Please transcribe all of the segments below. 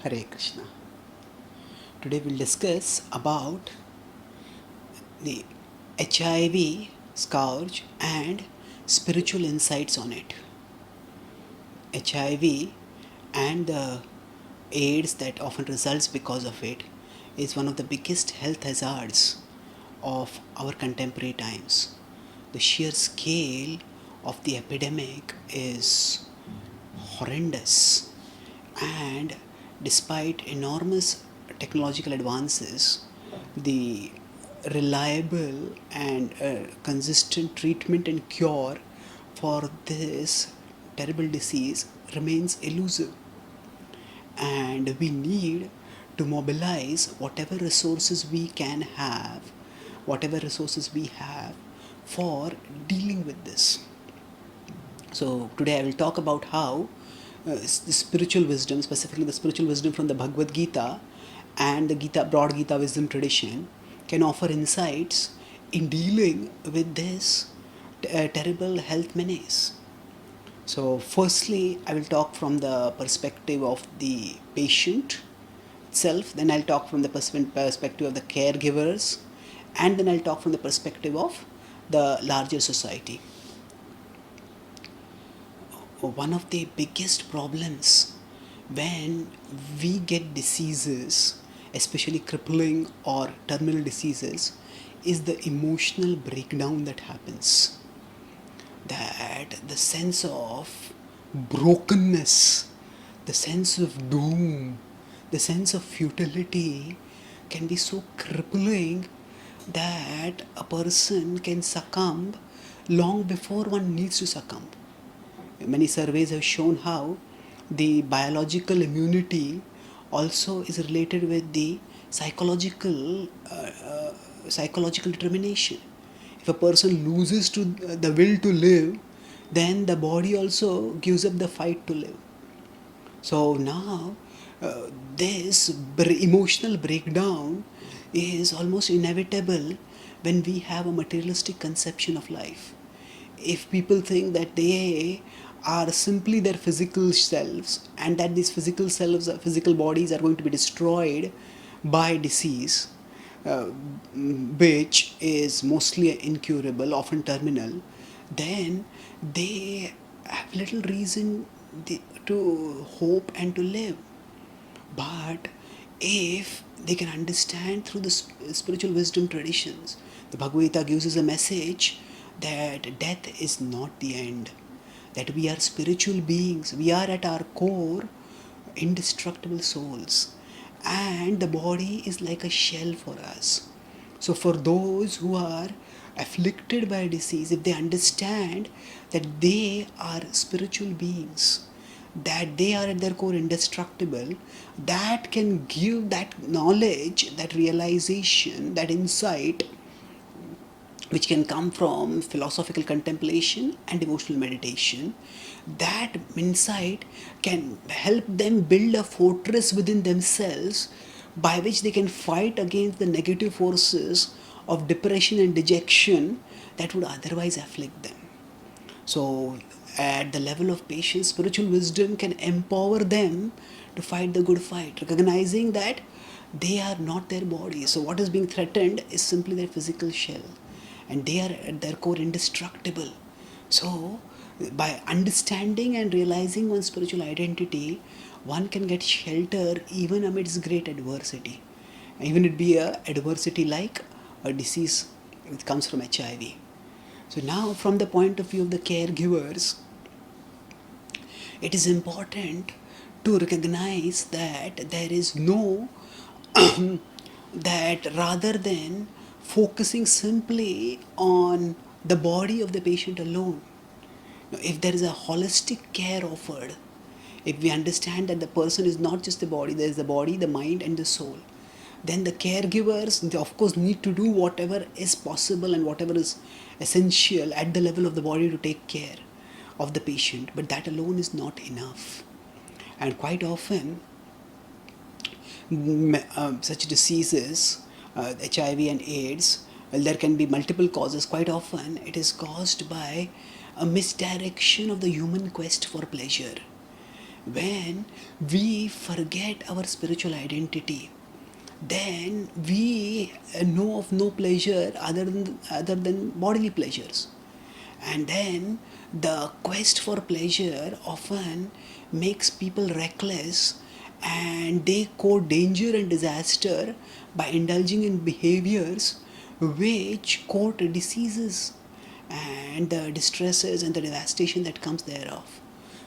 Hare Krishna. Today we'll discuss about the HIV scourge and spiritual insights on it. HIV and the AIDS that often results because of it is one of the biggest health hazards of our contemporary times. The sheer scale of the epidemic is horrendous, and despite enormous technological advances, the reliable and consistent treatment and cure for this terrible disease remains elusive, and we need to mobilize whatever resources we have for dealing with this. So today I will talk about how the spiritual wisdom, specifically the spiritual wisdom from the Bhagavad Gita and the broad Gita wisdom tradition, can offer insights in dealing with this terrible health menace. So firstly, I will talk from the perspective of the patient itself, then I'll talk from the perspective of the caregivers, and then I'll talk from the perspective of the larger society. One of the biggest problems when we get diseases, especially crippling or terminal diseases, is the emotional breakdown that happens. That the sense of brokenness, the sense of doom, the sense of futility can be so crippling that a person can succumb long before one needs to succumb. Many surveys have shown how the biological immunity also is related with the psychological determination. If a person loses to the will to live, then the body also gives up the fight to live. So now this emotional breakdown is almost inevitable when we have a materialistic conception of life. If people think that they are simply their physical selves and that these physical bodies are going to be destroyed by disease, which is mostly incurable, often terminal, then they have little reason to hope and to live. But if they can understand through the spiritual wisdom traditions, the Bhagavad Gita gives us a message that death is not the end, that we are spiritual beings, we are at our core indestructible souls, and the body is like a shell for us. So for those who are afflicted by disease, if they understand that they are spiritual beings, that they are at their core indestructible, that can give that knowledge, that realization, that insight, which can come from philosophical contemplation and devotional meditation. That insight can help them build a fortress within themselves by which they can fight against the negative forces of depression and dejection that would otherwise afflict them. So at the level of patience, spiritual wisdom can empower them to fight the good fight, recognizing that they are not their body. So what is being threatened is simply their physical shell, and they are at their core indestructible. So by understanding and realizing one's spiritual identity, one can get shelter even amidst great adversity, even it be a adversity like a disease that comes from HIV. So now, from the point of view of the caregivers, it is important to recognize that there is no that rather than focusing simply on the body of the patient alone, if there is a holistic care offered, if we understand that the person is not just the body, there is the body, the mind and the soul, then the caregivers, they of course need to do whatever is possible and whatever is essential at the level of the body to take care of the patient, but that alone is not enough. And quite often such diseases, HIV and AIDS, well, there can be multiple causes. Quite often it is caused by a misdirection of the human quest for pleasure. When we forget our spiritual identity, then we know of no pleasure other than bodily pleasures. And then the quest for pleasure often makes people reckless, and they court danger and disaster by indulging in behaviors which court diseases and the distresses and the devastation that comes thereof.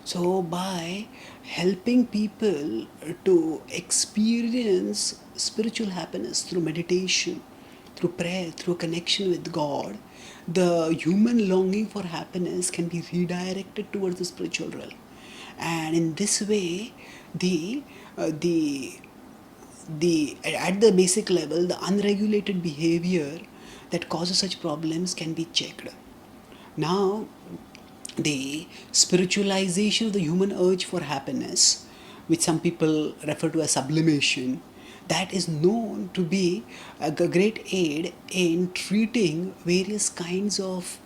So, by helping people to experience spiritual happiness through meditation, through prayer, through connection with God, the human longing for happiness can be redirected towards the spiritual realm. And in this way, the uh, the the at the basic level, the unregulated behavior that causes such problems can be checked. Now, the spiritualization of the human urge for happiness, which some people refer to as sublimation, that is known to be a great aid in treating various kinds of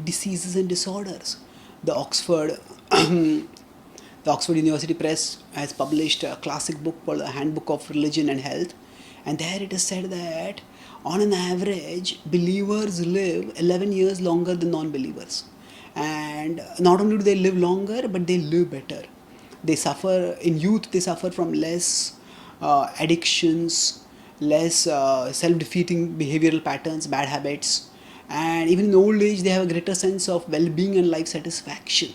diseases and disorders. The Oxford the Oxford University Press has published a classic book called The Handbook of Religion and Health, and there it is said that on an average, believers live 11 years longer than non believers. And not only do they live longer, but they live better. They suffer, in youth, they suffer from less addictions, less self defeating behavioral patterns, bad habits, and even in old age, they have a greater sense of well being and life satisfaction.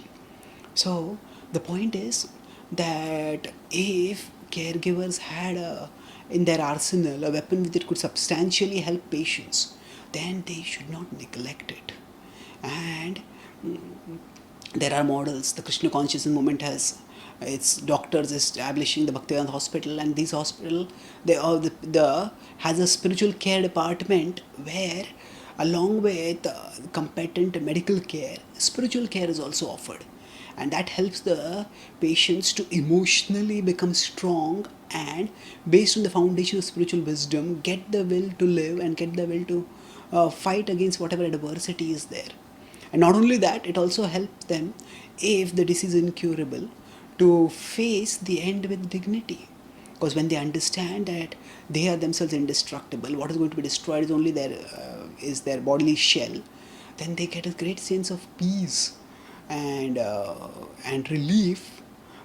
So the point is that if caregivers had in their arsenal a weapon that could substantially help patients, then they should not neglect it. And there are models. The Krishna consciousness movement has its doctors establishing the Bhaktivedanta hospital, and these hospital they are the has a spiritual care department where, along with competent medical care, spiritual care is also offered, and that helps the patients to emotionally become strong, and based on the foundation of spiritual wisdom, get the will to live and get the will to fight against whatever adversity is there. And not only that, it also helps them, if the disease is incurable, to face the end with dignity. Because when they understand that they are themselves indestructible, what is going to be destroyed is only their bodily shell, then they get a great sense of peace and relief,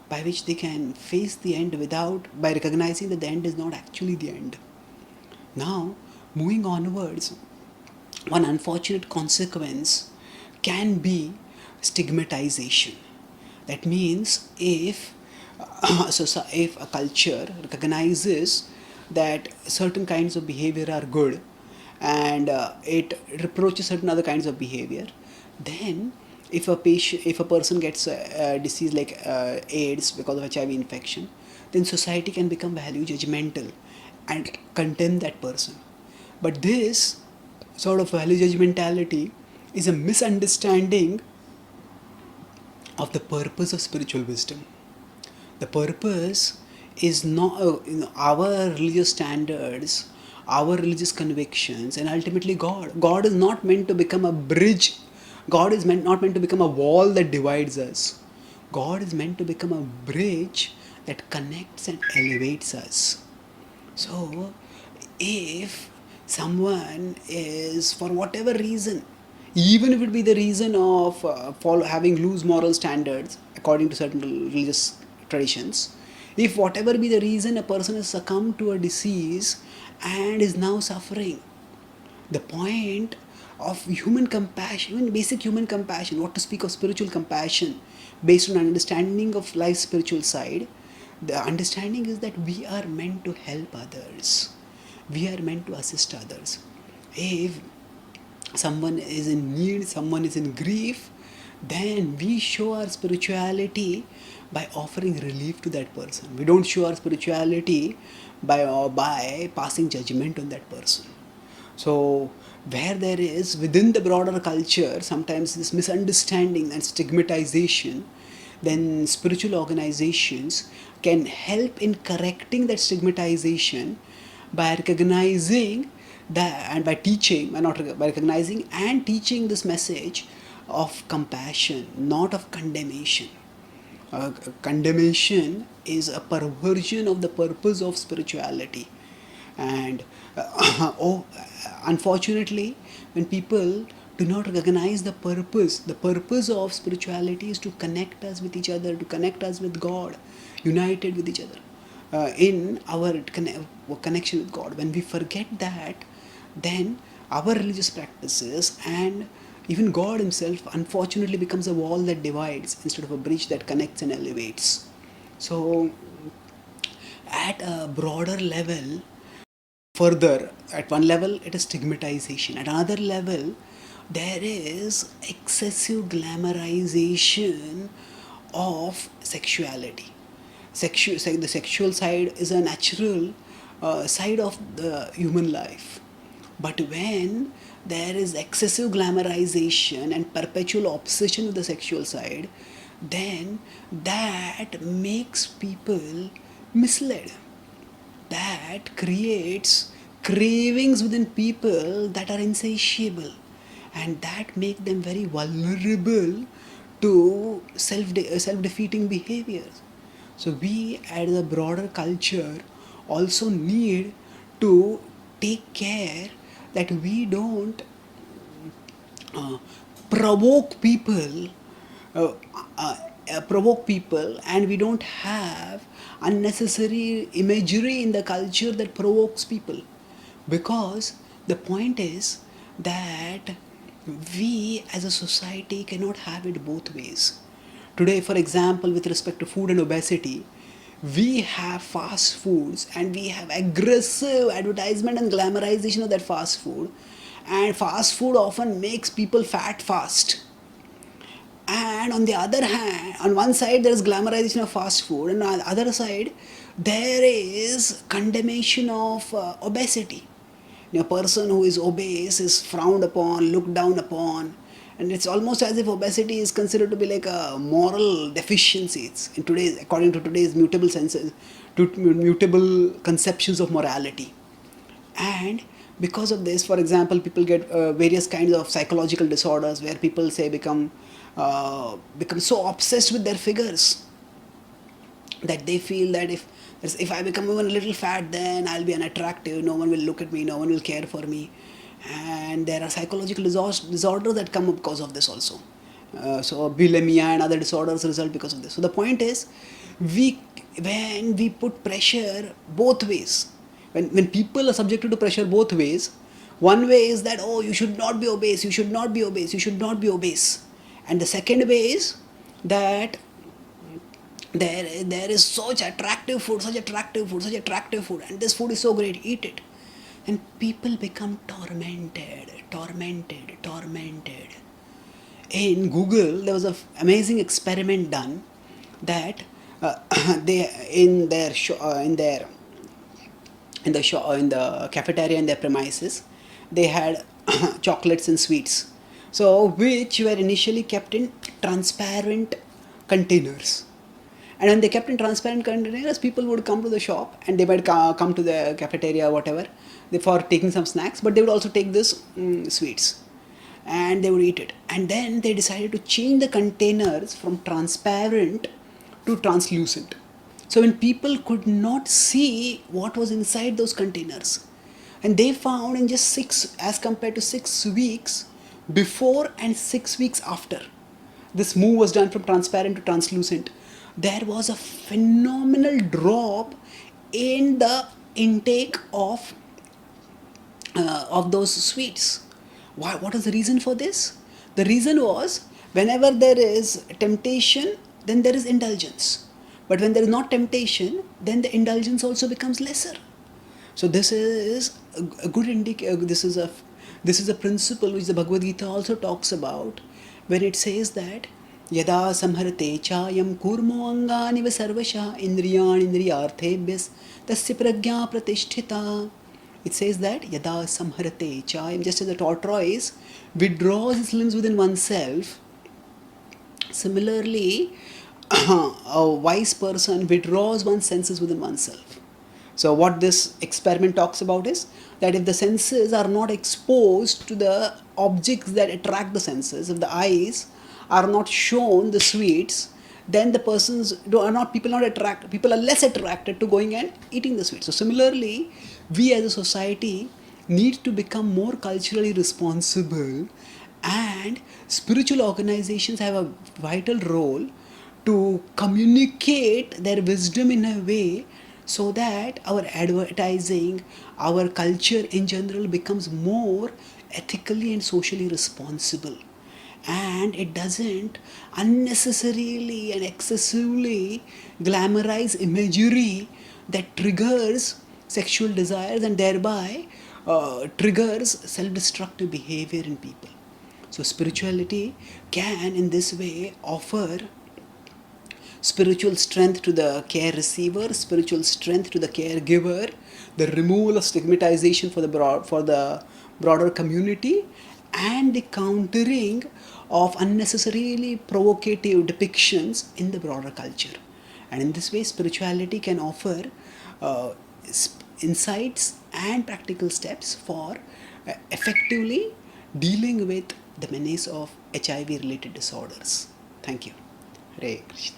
by which they can face the end without by recognizing that the end is not actually the end. Now, moving onwards, one unfortunate consequence can be stigmatization. That means if a culture recognizes that certain kinds of behavior are good, and it reproaches certain other kinds of behavior, then if a person gets a disease like AIDS because of HIV infection, then society can become value judgmental and condemn that person. But this sort of value judgmentality is a misunderstanding of the purpose of spiritual wisdom. The purpose is not our religious standards, our religious convictions, and ultimately God. God is not meant to become a bridge. God is not meant to become a wall that divides us. God is meant to become a bridge that connects and elevates us. So, if someone is, for whatever reason, even if it be the reason of having loose moral standards according to certain religious traditions, if whatever be the reason a person has succumbed to a disease and is now suffering, the point of human compassion, even basic human compassion, what to speak of spiritual compassion, based on understanding of life's spiritual side, the understanding is that we are meant to help others. We are meant to assist others. If someone is in need, someone is in grief, then we show our spirituality by offering relief to that person. We don't show our spirituality by passing judgment on that person. So, where there is within the broader culture sometimes this misunderstanding and stigmatization, then spiritual organizations can help in correcting that stigmatization by recognizing that, and by teaching, and not by recognizing and teaching this message of compassion, not of condemnation. Condemnation is a perversion of the purpose of spirituality. And oh, unfortunately, when people do not recognize the purpose of spirituality is to connect us with each other, to connect us with God, united with each other in our connection with God. When we forget that, then our religious practices and even God Himself unfortunately becomes a wall that divides instead of a bridge that connects and elevates. So, at a broader level, further, at one level, it is stigmatization. At another level, there is excessive glamorization of sexuality. The sexual side is a natural side of the human life. But when there is excessive glamorization and perpetual obsession with the sexual side, then that makes people misled. That creates cravings within people that are insatiable, and that make them very vulnerable to self-defeating behaviors. So we as a broader culture also need to take care that we don't uh, provoke people uh, provoke people, and we don't have unnecessary imagery in the culture that provokes people, because the point is that we as a society cannot have it both ways. Today, for example, with respect to food and obesity, we have fast foods and we have aggressive advertisement and glamorization of that fast food, and fast food often makes people fat fast. And on the other hand, on one side there is glamorization of fast food, and on the other side there is condemnation of obesity. A person who is obese is frowned upon, looked down upon, and it's almost as if obesity is considered to be like a moral deficiency. It's in today's, according to today's mutable senses, to mutable conceptions of morality. And because of this, for example, people get various kinds of psychological disorders where people say become so obsessed with their figures that they feel that if I become even a little fat, then I'll be unattractive, no one will look at me, no one will care for me. And there are psychological disorders that come up because of this also. So bulimia and other disorders result because of this. So the point is, we when we put pressure both ways, when people are subjected to pressure both ways, one way is that, oh, you should not be obese, you should not be obese, you should not be obese. And the second way is that there is such attractive food, such attractive food, such attractive food, and this food is so great, eat it. And people become tormented. In Google, there was an amazing experiment done that they in the cafeteria in their premises, they had chocolates and sweets, so which were initially kept in transparent containers. And when they kept in transparent containers, people would come to the shop and they might come to the cafeteria, whatever, for taking some snacks, but they would also take this sweets and they would eat it. And then they decided to change the containers from transparent to translucent. So when people could not see what was inside those containers, and they found in just 6 before and 6 weeks after this move was done from transparent to translucent, there was a phenomenal drop in the intake of those sweets. Why? What is the reason for this? The reason was, whenever there is temptation, then there is indulgence. But when there is not temptation, then the indulgence also becomes lesser. So this is a good indicator. This is a principle which the Bhagavad Gita also talks about, when it says that yada samharate chayam kurmo angani va sarvasha indriyan indriyarthebhyas tasya prajna pratisthita. It says that yada samharate chayam, just as a tortoise withdraws its limbs within oneself, similarly a wise person withdraws one's senses within oneself. So what this experiment talks about is that if the senses are not exposed to the objects that attract the senses, if the eyes are not shown the sweets, then the persons are not, people are less attracted to going and eating the sweet. So similarly, we as a society need to become more culturally responsible, and spiritual organizations have a vital role to communicate their wisdom in a way so that our advertising, our culture in general becomes more ethically and socially responsible, and it doesn't unnecessarily and excessively glamorize imagery that triggers sexual desires and thereby triggers self-destructive behavior in people. So spirituality can in this way offer spiritual strength to the care receiver, spiritual strength to the caregiver, the removal of stigmatization for the broader community, and the countering of unnecessarily provocative depictions in the broader culture. And in this way, spirituality can offer uh, insights and practical steps for effectively dealing with the menace of HIV related disorders. Thank you. Hare Krishna.